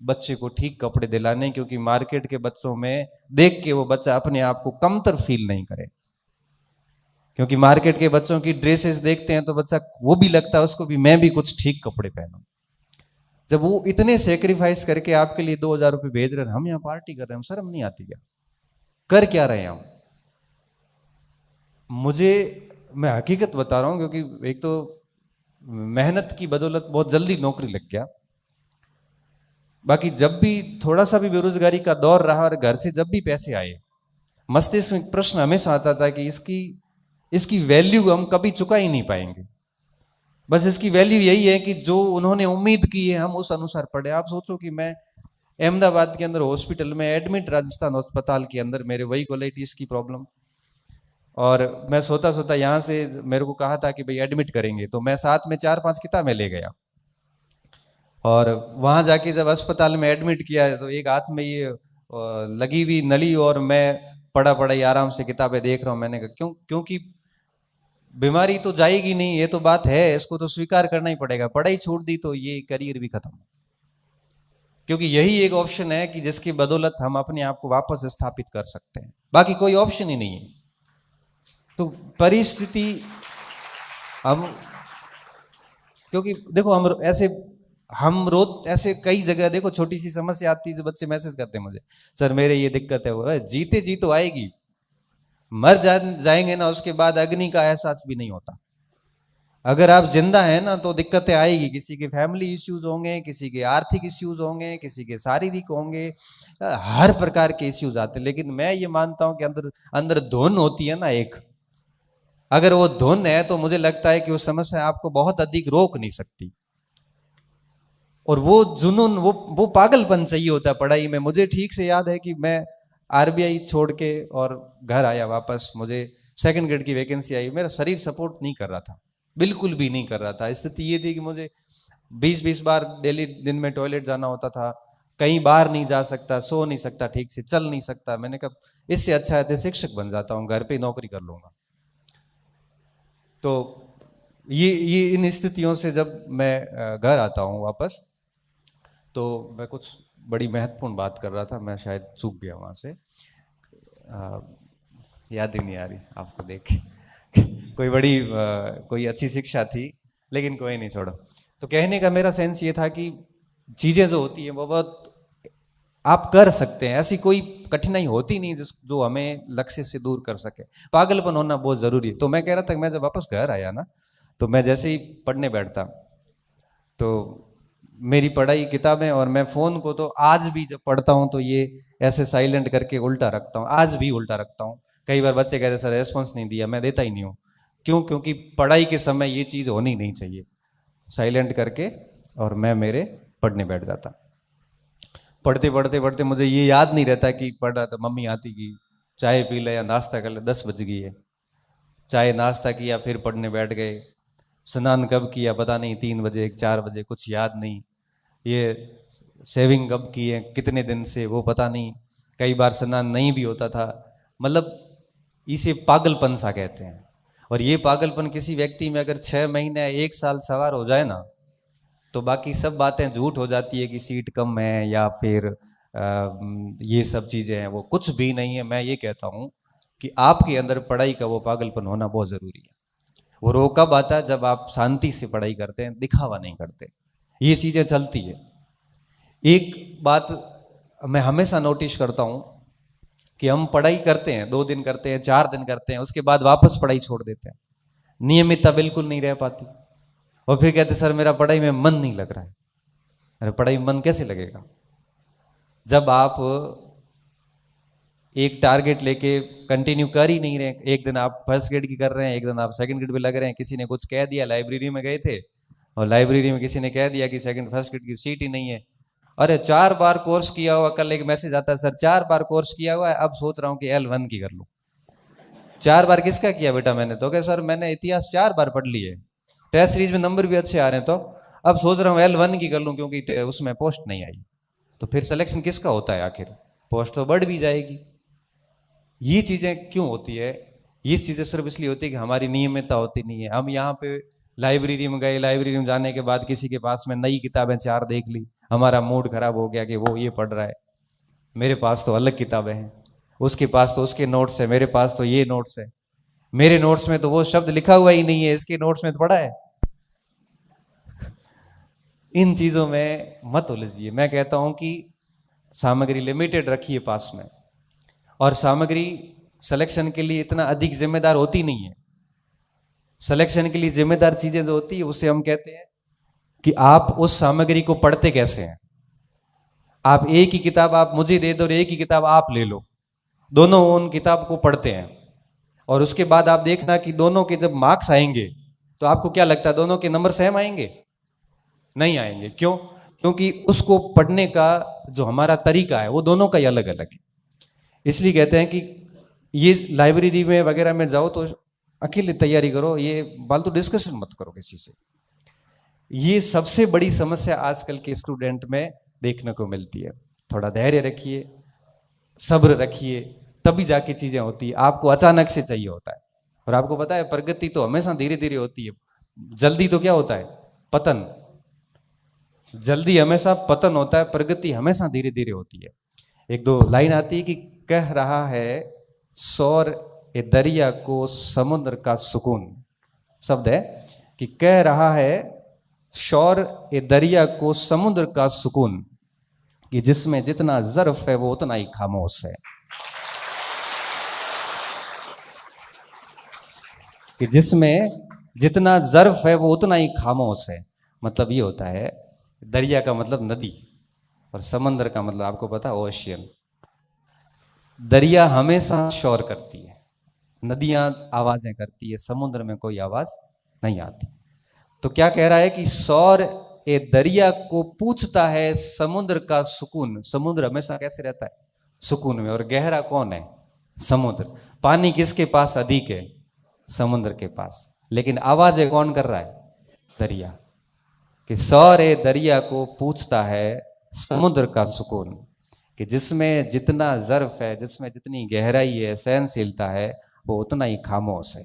बच्चे को ठीक कपड़े दिलाने, क्योंकि मार्केट के बच्चों में देख के वो बच्चा अपने आप को कमतर फील नहीं करे। क्योंकि मार्केट के बच्चों की ड्रेसेस देखते हैं तो बच्चा वो भी लगता है उसको भी मैं भी कुछ ठीक कपड़े पहनूं। जब वो इतने सेक्रीफाइस करके आपके लिए 2,000 रुपए भेज रहे हैं, हम यहाँ पार्टी कर रहे हैं, शर्म नहीं आती क्या? कर क्या रहे हैं हम? मुझे, मैं हकीकत बता रहा हूं, क्योंकि एक तो मेहनत की बदौलत बहुत जल्दी नौकरी लग गया। बाकी जब भी थोड़ा सा भी बेरोजगारी का दौर रहा और घर से जब भी पैसे आए, मस्तिष्क में प्रश्न हमेशा आता था कि इसकी इसकी वैल्यू हम कभी चुका ही नहीं पाएंगे। बस इसकी वैल्यू यही है कि जो उन्होंने उम्मीद की है हम उस अनुसार पढ़े। आप सोचो कि मैं अहमदाबाद के अंदर हॉस्पिटल में एडमिट, राजस्थान अस्पताल के अंदर, मेरे वही कोलाइटिस की प्रॉब्लम, और मैं सोता सोता यहाँ से मेरे को कहा था कि भाई एडमिट करेंगे, तो मैं साथ में 4-5 किताबें ले गया। और वहां जाके जब अस्पताल में एडमिट किया तो एक हाथ में ये लगी हुई नली और मैं पढ़ा पढ़ा ही आराम से किताबें देख रहा हूँ। मैंने कहा क्यों? क्योंकि बीमारी तो जाएगी नहीं, ये तो बात है, इसको तो स्वीकार करना ही पड़ेगा। पढ़ाई छोड़ दी तो ये करियर भी खत्म, क्योंकि यही एक ऑप्शन है कि जिसकी बदौलत हम अपने आप को वापस स्थापित कर सकते हैं, बाकी कोई ऑप्शन ही नहीं है। तो परिस्थिति हम, क्योंकि देखो हम रोज ऐसे कई जगह देखो, छोटी सी समस्या आती है तो बच्चे मैसेज करते हैं मुझे, सर मेरे ये दिक्कत है। वो जीते जी तो आएगी, जाएंगे ना उसके बाद अग्नि का एहसास भी नहीं होता। अगर आप जिंदा हैं ना तो दिक्कतें आएगी, किसी के फैमिली इश्यूज होंगे, किसी के आर्थिक इश्यूज होंगे, किसी के शारीरिक होंगे, हर प्रकार के इश्यूज आते हैं। लेकिन मैं ये मानता हूं कि अंदर अंदर धुन होती है ना एक, अगर वो धुन है तो मुझे लगता है कि वो समस्या आपको बहुत अधिक रोक नहीं सकती। और वो जुनून, वो पागलपन चाहिए होता है पढ़ाई में। मुझे ठीक से याद है कि मैं आरबीआई छोड़ के और घर आया वापस, मुझे सेकंड ग्रेड की वैकेंसी आई, मेरा शरीर सपोर्ट नहीं कर रहा था, बिल्कुल भी नहीं कर रहा था। स्थिति ये थी कि मुझे 20-20 बार डेली दिन में टॉयलेट जाना होता था, कहीं बाहर नहीं जा सकता, सो नहीं सकता, ठीक से चल नहीं सकता। मैंने कहा इससे अच्छा है तो शिक्षक बन जाता हूँ, घर पे नौकरी कर लूंगा। तो ये इन स्थितियों से जब मैं घर आता हूँ वापस, तो मैं कुछ बड़ी महत्वपूर्ण बात कर रहा था, मैं शायद चूक गया वहां से, याद ही नहीं आ रही आपको देख के कोई अच्छी शिक्षा थी, लेकिन कोई नहीं, छोड़ो। तो कहने का मेरा सेंस ये था कि चीजें जो होती है वो बहुत आप कर सकते हैं, ऐसी कोई कठिनाई होती नहीं जो हमें लक्ष्य से दूर कर सके। पागलपन होना बहुत जरूरी है। तो मैं कह रहा था कि मैं जब वापस घर आया ना, तो मैं जैसे ही पढ़ने बैठता तो मेरी पढ़ाई किताबें, और मैं फोन को तो आज भी जब पढ़ता हूं तो ये ऐसे साइलेंट करके उल्टा रखता हूं, आज भी उल्टा रखता हूं। कई बार बच्चे कहते सर रेस्पॉन्स नहीं दिया, मैं देता ही नहीं हूं। क्यों? क्योंकि पढ़ाई के समय ये चीज होनी नहीं चाहिए। साइलेंट करके और मैं मेरे पढ़ने बैठ जाता। पढ़ते पढ़ते पढ़ते मुझे ये याद नहीं रहता कि पढ़ रहा था, मम्मी आती की चाय पी ले या नाश्ता कर ले, 10 बज गई है, चाय नाश्ता किया फिर पढ़ने बैठ गए। स्नान कब किया पता नहीं, 3 बजे 4 बजे, कुछ याद नहीं। ये सेविंग कब की है, कितने दिन से, वो पता नहीं। कई बार स्नान नहीं भी होता था। मतलब इसे पागलपन सा कहते हैं। और ये पागलपन किसी व्यक्ति में अगर 6 महीने 1 साल सवार हो जाए ना, तो बाकी सब बातें झूठ हो जाती है कि सीट कम है या फिर ये सब चीजें हैं, वो कुछ भी नहीं है। मैं ये कहता हूं कि आपके अंदर पढ़ाई का वो पागलपन होना बहुत जरूरी है। वो रोग कब आता है? जब आप शांति से पढ़ाई करते हैं, दिखावा नहीं करते। ये चीजें चलती है। एक बात मैं हमेशा नोटिस करता हूं कि हम पढ़ाई करते हैं, 2 दिन करते हैं, 4 दिन करते हैं, उसके बाद वापस पढ़ाई छोड़ देते हैं। नियमितता बिल्कुल नहीं रह पाती। और फिर कहते सर मेरा पढ़ाई में मन नहीं लग रहा है। अरे पढ़ाई में मन कैसे लगेगा जब आप एक टारगेट लेके कंटिन्यू कर ही नहीं रहे? एक दिन आप फर्स्ट ग्रेड की कर रहे हैं, एक दिन आप सेकंड ग्रेड पे लग रहे हैं। किसी ने कुछ कह दिया, लाइब्रेरी में गए थे और लाइब्रेरी में किसी ने कह दिया कि फर्स्ट ग्रेड की सीट ही नहीं है। अरे 4 बार कोर्स किया हुआ, कल एक मैसेज आता है सर 4 बार कोर्स किया हुआ है, अब सोच रहा हूँ कि L1 की कर लूँ। 4 बार किसका किया बेटा? मैंने तो क्या सर मैंने इतिहास 4 बार पढ़ लिए, टेस्ट सीरीज में नंबर भी अच्छे आ रहे हैं, तो अब सोच रहा हूँ L1 की कर लूँ क्योंकि उसमें पोस्ट नहीं आई। तो फिर सिलेक्शन किसका होता है आखिर? पोस्ट तो बढ़ भी जाएगी। ये चीजें क्यों होती है? ये चीजें सिर्फ इसलिए होती है कि हमारी नियमितता होती नहीं है। हम यहाँ पे लाइब्रेरी में गए, लाइब्रेरी में जाने के बाद किसी के पास में नई किताबें 4 देख ली, हमारा मूड खराब हो गया कि वो ये पढ़ रहा है, मेरे पास तो अलग किताबें हैं, उसके पास तो उसके नोट्स है, मेरे पास तो ये नोट्स है, मेरे नोट्स में तो वो शब्द लिखा हुआ ही नहीं है, इसके नोट्स में तो पड़ा है। इन चीजों में मत उलझिए। मैं कहता हूं कि सामग्री लिमिटेड रखिए पास में, और सामग्री सिलेक्शन के लिए इतना अधिक जिम्मेदार होती नहीं है। सिलेक्शन के लिए जिम्मेदार चीजें जो होती है उसे हम कहते हैं कि आप उस सामग्री को पढ़ते कैसे हैं। आप एक ही किताब आप मुझे दे दो और एक ही किताब आप ले लो, दोनों उन किताब को पढ़ते हैं, और उसके बाद आप देखना कि दोनों के जब मार्क्स आएंगे तो आपको क्या लगता है, दोनों के नंबर सेम आएंगे? नहीं आएंगे। क्यों? क्योंकि उसको पढ़ने का जो हमारा तरीका है वो दोनों का ही अलग अलग है। इसलिए कहते हैं कि ये लाइब्रेरी में वगैरह में जाओ तो अकेले तैयारी करो, ये फालतू डिस्कशन मत करो किसी से। ये सबसे बड़ी समस्या आजकल के स्टूडेंट में देखने को मिलती है। थोड़ा धैर्य रखिए, सब्र रखिए, तभी जाके चीजें होती है। आपको अचानक से चाहिए होता है, और आपको पता है प्रगति तो हमेशा धीरे धीरे होती है। जल्दी तो क्या होता है? पतन। जल्दी हमेशा पतन होता है, प्रगति हमेशा धीरे धीरे होती है। एक दो लाइन आती है कि कह रहा है सौर ए दरिया को समुद्र का सुकून, शब्द है कि कह रहा है शौर ए दरिया को समुद्र का सुकून, कि जिसमें जितना ज़र्फ है वो उतना ही खामोश है। कि जिसमें जितना ज़र्फ है वो उतना ही खामोश है। मतलब ये होता है, दरिया का मतलब नदी, और समंदर का मतलब आपको पता है ओशियन। दरिया हमेशा शोर करती है, नदियां आवाजें करती है, समुद्र में कोई आवाज नहीं आती। तो क्या कह रहा है कि सौर ए दरिया को पूछता है समुद्र का सुकून। समुद्र हमेशा कैसे रहता है? सुकून में। और गहरा कौन है? समुद्र। पानी किसके पास अधिक है? समुद्र के पास। लेकिन आवाजें कौन कर रहा है? दरिया। कि सौर ए दरिया को पूछता है समुद्र का सुकून, कि जिसमें जितना ज़र्फ है, जिसमें जितनी गहराई है, सहनशीलता है, वो उतना ही खामोश है।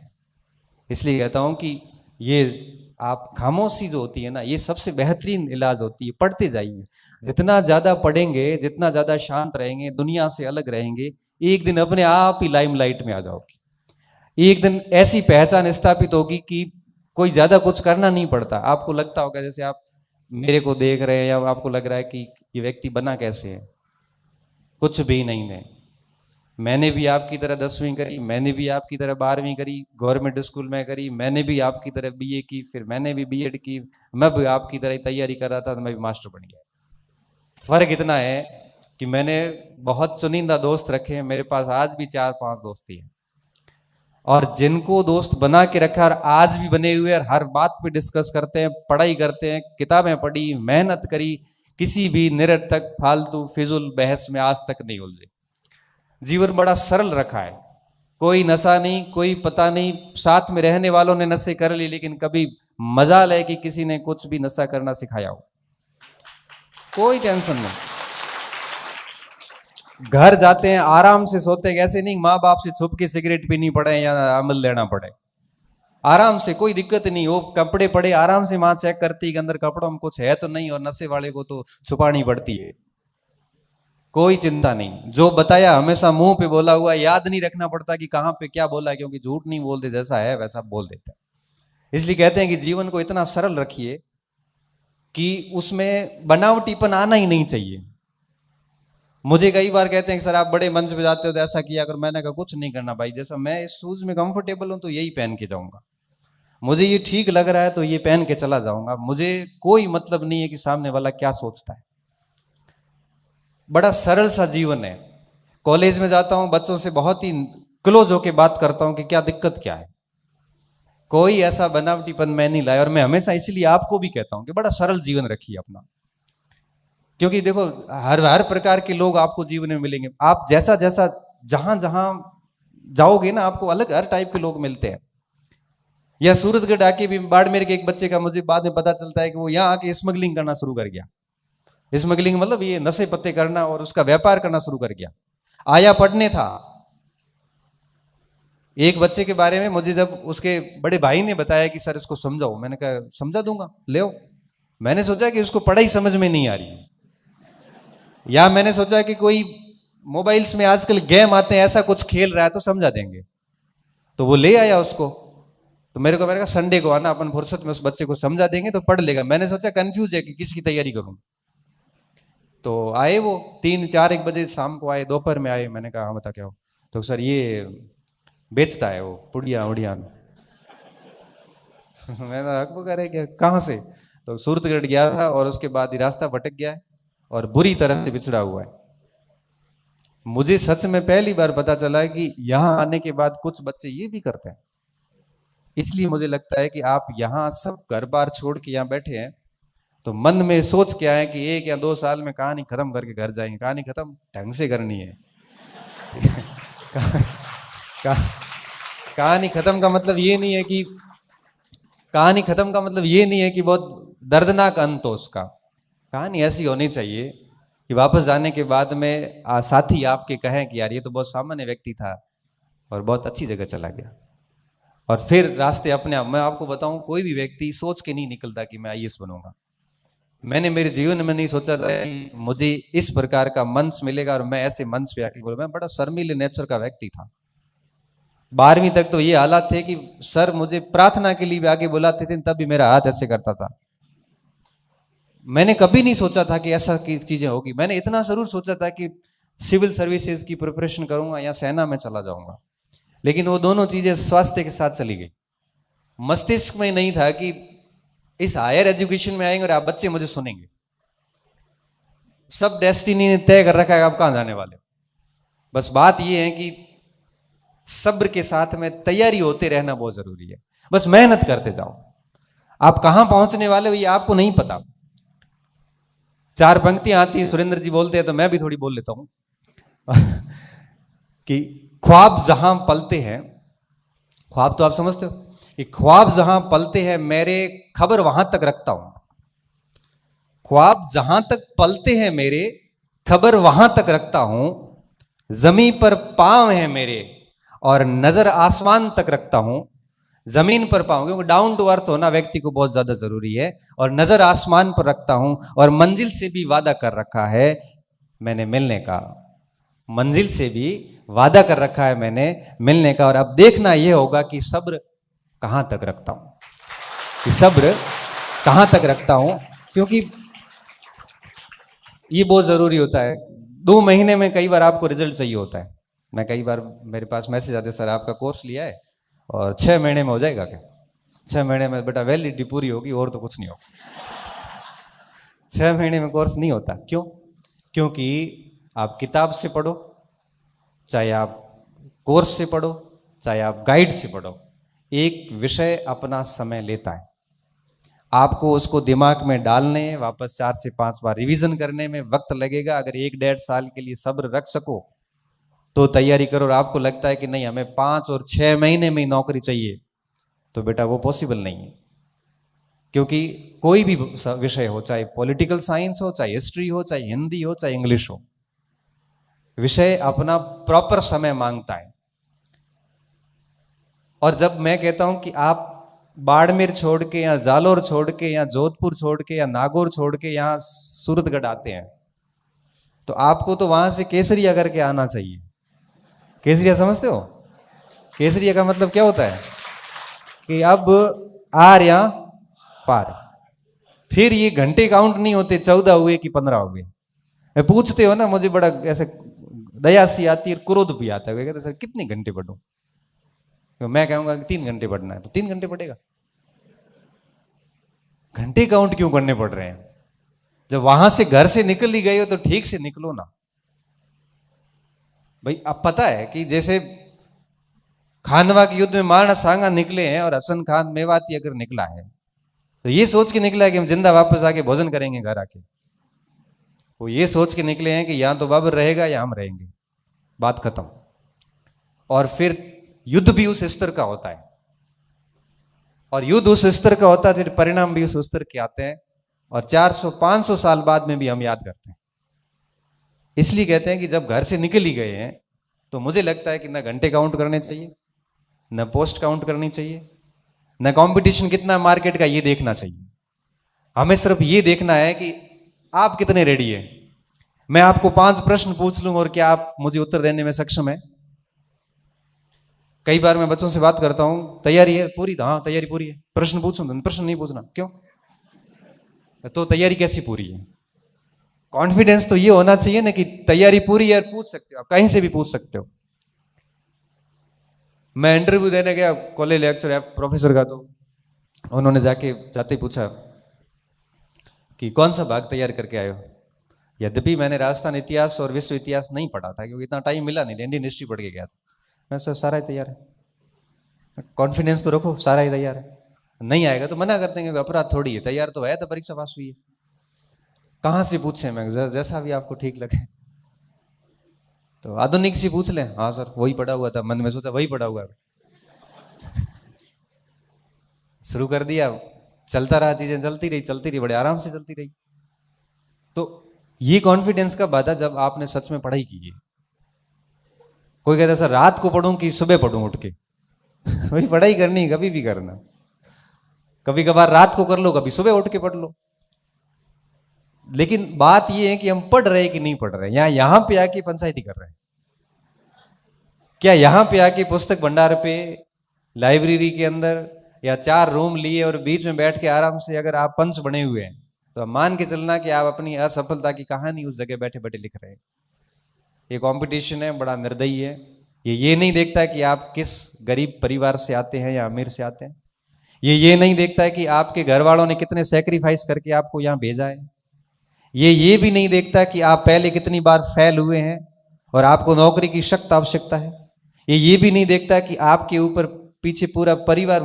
इसलिए कहता हूं कि ये आप खामोशी जो होती है ना, ये सबसे बेहतरीन इलाज होती है। पढ़ते जाइए, जितना ज्यादा पढ़ेंगे, जितना ज्यादा शांत रहेंगे, दुनिया से अलग रहेंगे, एक दिन अपने आप ही लाइमलाइट में आ जाओगे। एक दिन ऐसी पहचान स्थापित होगी कि कोई ज्यादा कुछ करना नहीं पड़ता। आपको लगता होगा जैसे आप मेरे को देख रहे हैं, या आपको लग रहा है कि ये व्यक्ति बना कैसे है। कुछ भी नहीं है। मैंने भी आपकी तरह 10वीं करी, मैंने भी आपकी तरह 12वीं करी, गवर्नमेंट स्कूल में करी, मैंने भी आपकी तरह बीए की, फिर मैंने भी बीएड की, मैं भी आपकी तरह तैयारी कर रहा था तो मैं भी मास्टर बन गया। फर्क इतना है कि मैंने बहुत चुनिंदा दोस्त रखे हैं, मेरे पास आज भी 4-5 दोस्त ही हैं, और जिनको दोस्त बना के रखा और आज भी बने हुए, और हर बात पे डिस्कस करते हैं, पढ़ाई करते हैं, किताबें पढ़ी, मेहनत करी, किसी भी निरर्थक फालतू फिजुल बहस में आज तक नहीं उलझे। जीवन बड़ा सरल रखा है, कोई नशा नहीं, कोई पता नहीं, साथ में रहने वालों ने नशे कर ली, लेकिन कभी मजाल है कि किसी ने कुछ भी नशा करना सिखाया हो। कोई टेंशन नहीं, घर जाते हैं आराम से सोते हैं। ऐसे नहीं माँ बाप से छुप के सिगरेट पीनी पड़े या अमल लेना पड़े, आराम से, कोई दिक्कत नहीं। वो कपड़े पड़े आराम से, माँ चेक करती कि अंदर कपड़ों में कुछ है तो नहीं, और नशे वाले को तो छुपानी पड़ती है। कोई चिंता नहीं, जो बताया हमेशा मुंह पे बोला हुआ, याद नहीं रखना पड़ता कि कहां पे क्या बोला, क्योंकि झूठ नहीं बोलते, जैसा है वैसा बोल देते हैं। इसलिए कहते हैं कि जीवन को इतना सरल रखिए कि उसमें बनावटीपन आना ही नहीं चाहिए। मुझे कई बार कहते हैं कि सर आप बड़े मंच पे जाते हो तो ऐसा किया अगर, मैंने कहा कुछ नहीं करना भाई, जैसा मैं इस शूज में कंफर्टेबल हूं तो यही पहन के जाऊंगा, मुझे ये ठीक लग रहा है तो ये पहन के चला जाऊंगा, मुझे कोई मतलब नहीं है कि सामने वाला क्या सोचता है। बड़ा सरल सा जीवन है। कॉलेज में जाता हूं, बच्चों से बहुत ही क्लोज होके बात करता हूं कि क्या दिक्कत क्या है, कोई ऐसा बनावटीपन मैं नहीं लाया। और मैं हमेशा इसलिए आपको भी कहता हूं कि बड़ा सरल जीवन रखिए अपना, क्योंकि देखो हर प्रकार के लोग आपको जीवन में मिलेंगे। आप जैसा जैसा जहां जहां जाओगे ना, आपको अलग हर टाइप के लोग मिलते हैं। या सूरतगढ़ आके भी बाड़मेर के एक बच्चे का मुझे बाद में पता चलता है कि वो यहाँ आके स्मगलिंग करना शुरू कर गया। स्मगलिंग मतलब ये नशे पत्ते करना, और उसका व्यापार करना शुरू कर गया। आया पढ़ने था। एक बच्चे के बारे में मुझे जब उसके बड़े भाई ने बताया कि सर इसको समझाओ, मैंने कहा समझा दूंगा, ले आओ। मैंने सोचा कि उसको पढ़ाई समझ में नहीं आ रही है, या मैंने सोचा कि कोई मोबाइल्स में आजकल गेम आते हैं, ऐसा कुछ खेल रहा है तो समझा देंगे, तो वो ले आया उसको। तो मेरे को, मैंने कहा संडे को आना, अपन फुर्सत में उस बच्चे को समझा देंगे तो पढ़ लेगा। मैंने सोचा कंफ्यूज है कि किसकी तैयारी करूं। तो आए वो 3-4-1 बजे शाम को आए, दोपहर में आए। मैंने कहा हाँ बता क्या हो। तो सर ये बेचता है वो पुड़िया उड़िया। मैंने हक करे क्या, कहाँ से? तो सूरतगढ़ गया था और उसके बाद ही रास्ता भटक गया है और बुरी तरह से बिछड़ा हुआ है। मुझे सच में पहली बार पता चला है कि यहां आने के बाद कुछ बच्चे ये भी करते हैं। इसलिए मुझे लगता है कि आप यहाँ सब घर बार छोड़ के यहाँ बैठे हैं तो मन में सोच क्या है कि 1 या 2 साल में कहानी खत्म करके घर जाएंगे। कहानी खत्म ढंग से करनी है। कहानी खत्म का मतलब ये नहीं है कि, कहानी खत्म का मतलब ये नहीं है कि बहुत दर्दनाक अंत हो उसका। कहानी ऐसी होनी चाहिए कि वापस जाने के बाद में साथी आपके कहें कि यार ये तो बहुत सामान्य व्यक्ति था और बहुत अच्छी जगह चला गया। और फिर रास्ते अपने आप। मैं आपको बताऊं, कोई भी व्यक्ति सोच के नहीं निकलता कि मैं आईएएस बनूंगा। मैंने मेरे जीवन में नहीं सोचा था कि मुझे इस प्रकार का मंच मिलेगा और मैं ऐसे मंच पे आके बोलूं। मैं बड़ा शर्मीले नेचर का व्यक्ति था। 12वीं तक तो ये हालात थे कि सर मुझे प्रार्थना के लिए भी आगे बुलाते थे, तब भी मेरा हाथ ऐसे करता था। मैंने कभी नहीं सोचा था कि ऐसा की चीजें होगी। मैंने इतना जरूर सोचा था कि सिविल सर्विसेज की प्रिपरेशन करूंगा या सेना में चला जाऊंगा, लेकिन वो दोनों चीजें स्वास्थ्य के साथ चली गई। मस्तिष्क में नहीं था कि इस हायर एजुकेशन में आएंगे और आप बच्चे मुझे सुनेंगे। सब डेस्टिनी ने तय कर रखा है आप कहां जाने वाले। बस बात यह है कि सब्र के साथ में तैयारी होते रहना बहुत जरूरी है। बस मेहनत करते जाओ। आप कहां पहुंचने वाले हो ये आपको नहीं पता। 4 पंक्तियां आती है, सुरेंद्र जी बोलते हैं तो मैं भी थोड़ी बोल लेता हूं कि ख्वाब जहां पलते हैं, ख्वाब तो आप समझते हो कि ख्वाब जहां पलते हैं मेरे, खबर वहां तक रखता हूं। ख्वाब जहां तक पलते हैं मेरे, खबर वहां तक रखता हूं। जमीन पर पांव है मेरे और नजर आसमान तक रखता हूं। जमीन पर पांव, क्योंकि डाउन टू अर्थ होना व्यक्ति को बहुत ज्यादा जरूरी है। और नजर आसमान पर रखता हूं और मंजिल से भी वादा कर रखा है मैंने मिलने का। मंजिल से भी वादा कर रखा है मैंने मिलने का। और अब देखना यह होगा कि सब्र कहां तक रखता हूं, कि सब्र कहां तक रखता हूं, क्योंकि ये बहुत जरूरी होता है। 2 महीने में कई बार आपको रिजल्ट चाहिए होता है। मैं कई बार, मेरे पास मैसेज आते सर आपका कोर्स लिया है और 6 महीने में हो जाएगा क्या? 6 महीने में बेटा वैलिडिटी पूरी होगी और तो कुछ नहीं होगा। 6 महीने में कोर्स नहीं होता। क्यों? क्योंकि आप किताब से पढ़ो, चाहे आप कोर्स से पढ़ो, चाहे आप गाइड से पढ़ो, एक विषय अपना समय लेता है। आपको उसको दिमाग में डालने, वापस 4 से 5 बार रिवीजन करने में वक्त लगेगा। अगर 1-1.5 साल के लिए सब्र रख सको तो तैयारी करो। और आपको लगता है कि नहीं हमें 5 और 6 महीने में ही नौकरी चाहिए, तो बेटा वो पॉसिबल नहीं है। क्योंकि कोई भी विषय हो, चाहे पॉलिटिकल साइंस हो, चाहे हिस्ट्री हो, चाहे हिंदी हो, चाहे इंग्लिश हो, विषय अपना प्रॉपर समय मांगता है। और जब मैं कहता हूं कि आप बाड़मेर छोड़ के या जालोर छोड़ के या जोधपुर छोड़ के या नागौर छोड़ के यहां सूरतगढ़ आते हैं, तो आपको तो वहां से केसरिया करके आना चाहिए। केसरिया समझते हो? केसरिया का मतलब क्या होता है कि अब आर या पार। फिर ये घंटे काउंट नहीं होते 14 हुए कि 15 हुए। मैं पूछते हो ना, मुझे बड़ा ऐसे दया सी आती है, क्रोध भी आता है। कहते सर कितने घंटे पढ़ूं? तो मैं कहूंगा कि 3 घंटे पढ़ना है तो 3 घंटे पढ़ेगा। घंटे काउंट क्यों करने पड़ रहे हैं? जब वहां से घर से निकल ही गए हो तो ठीक से निकलो ना भाई। अब पता है कि जैसे खानवा के युद्ध में महाराणा सांगा निकले हैं और हसन खान मेवाती अगर निकला है तो ये सोच के निकला है कि हम जिंदा वापस आके भोजन करेंगे घर आके। वो ये सोच के निकले हैं कि यहां तो बाबर रहेगा या हम रहेंगे, बात खत्म। और फिर युद्ध भी उस स्तर का होता है, और युद्ध उस स्तर का होता है, फिर परिणाम भी उस स्तर के आते हैं। और 400-500 साल बाद में भी हम याद करते हैं। इसलिए कहते हैं कि जब घर से निकल ही गए हैं तो मुझे लगता है कि ना घंटे काउंट करने चाहिए, न पोस्ट काउंट करनी चाहिए, न कंपटीशन कितना मार्केट का ये देखना चाहिए। हमें सिर्फ ये देखना है कि आप कितने रेडी है। मैं आपको 5 प्रश्न पूछ लूं और क्या आप मुझे उत्तर देने में सक्षम है? कई बार मैं बच्चों से बात करता हूं, तैयारी है पूरी? हाँ तैयारी पूरी है। प्रश्न पूछूं तो प्रश्न नहीं पूछना, क्यों? तो तैयारी कैसी पूरी है? कॉन्फिडेंस तो ये होना चाहिए ना कि तैयारी पूरी है, पूछ सकते हो, आप कहीं से भी पूछ सकते हो। मैं इंटरव्यू देने गया कॉलेज लेक्चर है प्रोफेसर का, तो उन्होंने जाते ही पूछा कि कौन सा भाग तैयार करके आए हो। यद्यपि मैंने राजस्थान इतिहास और विश्व इतिहास नहीं पढ़ा था क्योंकि इतना टाइम मिला नहीं, इंडियन हिस्ट्री पढ़ के गया था। मैं सर सारा ही तैयार है। कॉन्फिडेंस तो रखो, सारा ही तैयार है। नहीं आएगा तो मना कर देंगे, अपराध थोड़ी है, तैयार तो है, तो परीक्षा पास हुई है। कहाँ से पूछे? मैं जैसा भी आपको ठीक लगे। तो आधुनिक सी पूछ लें, हाँ सर वही पढ़ा हुआ था, मन में सोचा वही पढ़ा हुआ है। शुरू कर दिया, चलता रहा, चीजें चलती रही, बड़े आराम से चलती रही। तो ये कॉन्फिडेंस का बाधा जब आपने सच में पढ़ाई की है। कोई कहता है सर रात को पढ़ूं कि सुबह पढ़ूं उठ के? वही पढ़ाई करनी, कभी भी करना। कभी कभार रात को कर लो, कभी सुबह उठ के पढ़ लो। लेकिन बात यह है कि हम पढ़ रहे कि नहीं पढ़ रहे। यहां पे आके पंचायती कर रहे हैं क्या? यहां पे आके पुस्तक भंडार पे, लाइब्रेरी के अंदर, या 4 रूम लिए और बीच में बैठ के आराम से अगर आप पंच बने हुए हैं तो आप मान के चलना कि आप अपनी असफलता की कहानी उस जगह बैठे बैठे लिख रहे हैं। ये कंपटीशन है, बड़ा निर्दयी है। ये नहीं देखता कि आप किस गरीब परिवार से आते हैं या अमीर से आते हैं। ये नहीं देखता है कि आपके घर वालों ने कितने सेक्रीफाइस करके आपको यहां भेजा है। ये भी नहीं देखता कि आप पहले कितनी बार फेल हुए हैं और आपको नौकरी की सख्त आवश्यकता है। ये भी नहीं देखता कि आपके ऊपर पीछे पूरा परिवार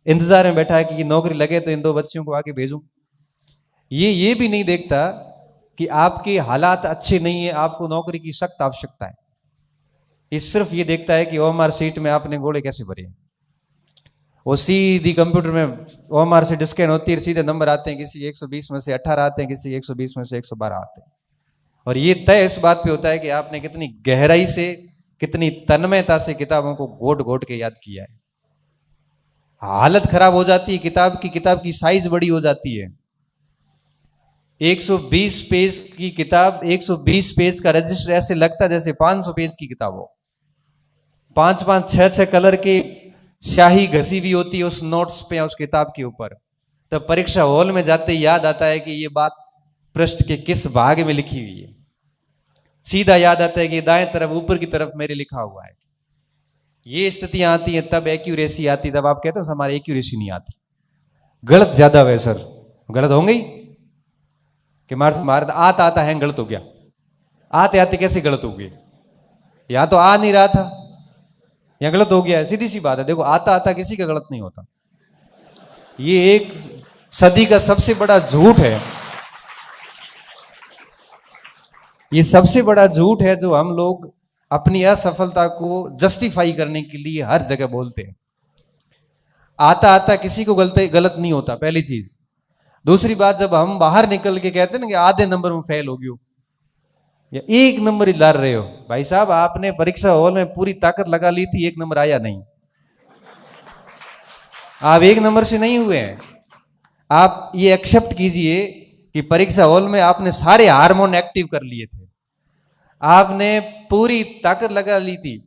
इंतजार में बैठा है कि ये नौकरी लगे तो इन 2 बच्चियों को आगे भेजूं। ये भी नहीं देखता कि आपके हालात अच्छे नहीं है, आपको नौकरी की सख्त आवश्यकता है। ये सिर्फ ये देखता है कि ओएमआर सीट में आपने घोड़े कैसे भरे। वो सीधी कंप्यूटर में ओएमआर सीट स्कैन होती है, सीधे नंबर आते हैं, किसी 120 में से 18 आते हैं, किसी 120 में से 112 आते हैं। और ये तय इस बात पे होता है कि आपने कितनी गहराई से, कितनी तन्मयता से किताबों को घोट घोट के याद किया है। हालत खराब हो जाती है किताब की साइज बड़ी हो जाती है। 120 पेज की किताब, 120 पेज का रजिस्टर ऐसे लगता है जैसे 500 पेज की किताब हो। 5-5, 6-6 कलर की स्याही घसी भी होती है उस नोट्स पे या उस किताब के ऊपर। तब परीक्षा हॉल में जाते याद आता है कि ये बात पृष्ठ के किस भाग में लिखी हुई है। सीधा याद आता है कि दाएं तरफ ऊपर की तरफ मेरे लिखा हुआ है। ये स्थितियां आती हैं तब एक्यूरेसी आती, तब आप कहते हो हमारी एक्यूरेसी नहीं आती, गलत ज्यादा हुए सर। गलत होंगे ही कि मार आता आता है गलत हो गया। आते आते कैसे गलत हो गए? या तो आ नहीं रहा था या गलत हो गया है, सीधी सी बात है। देखो आता आता किसी का गलत नहीं होता। ये एक सदी का सबसे बड़ा झूठ है। ये सबसे बड़ा झूठ है जो हम लोग अपनी असफलता को जस्टिफाई करने के लिए हर जगह बोलते हैं। आता आता किसी को गलत नहीं होता, पहली चीज। दूसरी बात, जब हम बाहर निकल के कहते हैं ना कि आधे नंबर में फेल हो गयो या 1 नंबर ही ला रहे हो, भाई साहब आपने परीक्षा हॉल में पूरी ताकत लगा ली थी, 1 नंबर आया नहीं। आप 1 नंबर से नहीं हुए हैं। आप ये एक्सेप्ट कीजिए कि परीक्षा हॉल में आपने सारे हार्मोन एक्टिव कर लिए थे, आपने पूरी ताकत लगा ली थी,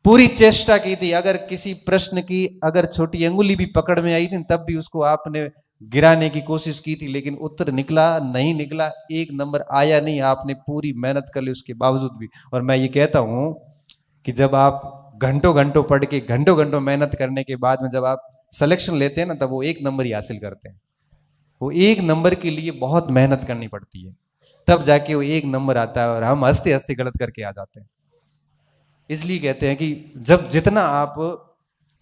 पूरी चेष्टा की थी। अगर किसी प्रश्न की अगर छोटी अंगुली भी पकड़ में आई थी तब भी उसको आपने गिराने की कोशिश की थी, लेकिन उत्तर निकला नहीं निकला, 1 नंबर आया नहीं। आपने पूरी मेहनत कर ली उसके बावजूद भी। और मैं ये कहता हूं कि जब आप घंटों घंटों पढ़ के, घंटों घंटों मेहनत करने के बाद में जब आप सिलेक्शन लेते हैं ना, तब वो 1 नंबर ही हासिल करते हैं। वो 1 नंबर के लिए बहुत मेहनत करनी पड़ती है, तब जाके वो 1 नंबर आता है। और हम हंसते हंसते गलत करके आ जाते हैं। इसलिए कहते हैं कि जब जितना आप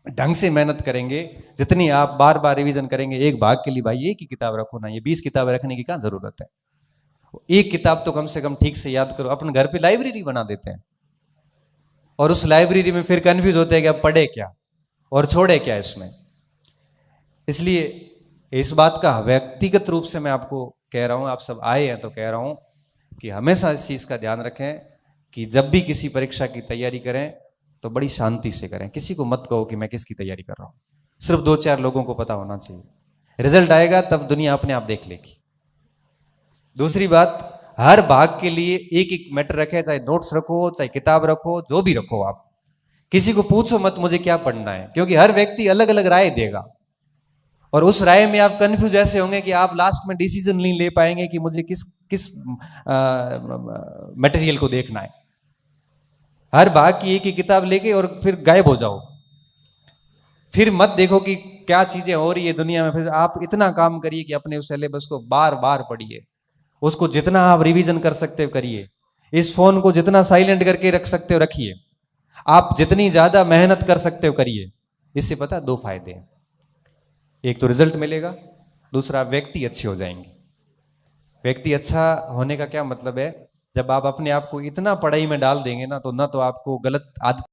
ढंग से मेहनत करेंगे, जितनी आप बार बार रिवीजन करेंगे, एक भाग के लिए भाई 1 ही किताब रखो ना, ये 20 किताबें रखने की क्या जरूरत है। 1 किताब तो कम से कम ठीक से याद करो। अपने घर पे लाइब्रेरी बना देते हैं और उस लाइब्रेरी में फिर कंफ्यूज होते हैं कि अब पढ़े क्या और छोड़े क्या इसमें। इसलिए इस बात का व्यक्तिगत रूप से मैं आपको कह रहा हूं, आप सब आए हैं तो कह रहा हूं कि हमेशा इस चीज का ध्यान रखें कि जब भी किसी परीक्षा की तैयारी करें तो बड़ी शांति से करें। किसी को मत कहो कि मैं किसकी तैयारी कर रहा हूं, सिर्फ 2-4 लोगों को पता होना चाहिए। रिजल्ट आएगा तब दुनिया अपने आप देख लेगी। दूसरी बात, हर भाग के लिए एक एक मैटर रखे, चाहे नोट्स रखो, चाहे किताब रखो, जो भी रखो आप। किसी को पूछो मत मुझे क्या पढ़ना है, क्योंकि हर व्यक्ति अलग अलग राय देगा, और उस राय में आप कंफ्यूज ऐसे होंगे कि आप लास्ट में डिसीजन नहीं ले पाएंगे कि मुझे किस किस मटेरियल को देखना है। हर भाग की एक ही किताब लेके और फिर गायब हो जाओ, फिर मत देखो कि क्या चीजें हो रही है दुनिया में। फिर आप इतना काम करिए कि अपने उस सिलेबस को बार बार पढ़िए, उसको जितना आप रिवीजन कर सकते हो करिए, इस फोन को जितना साइलेंट करके रख सकते हो रखिए, आप जितनी ज्यादा मेहनत कर सकते हो करिए। इससे पता दो फायदे हैं, एक तो रिजल्ट मिलेगा, दूसरा व्यक्ति अच्छे हो जाएंगे। व्यक्ति अच्छा होने का क्या मतलब है, जब आप अपने आप को इतना पढ़ाई में डाल देंगे ना, तो ना तो आपको गलत आदत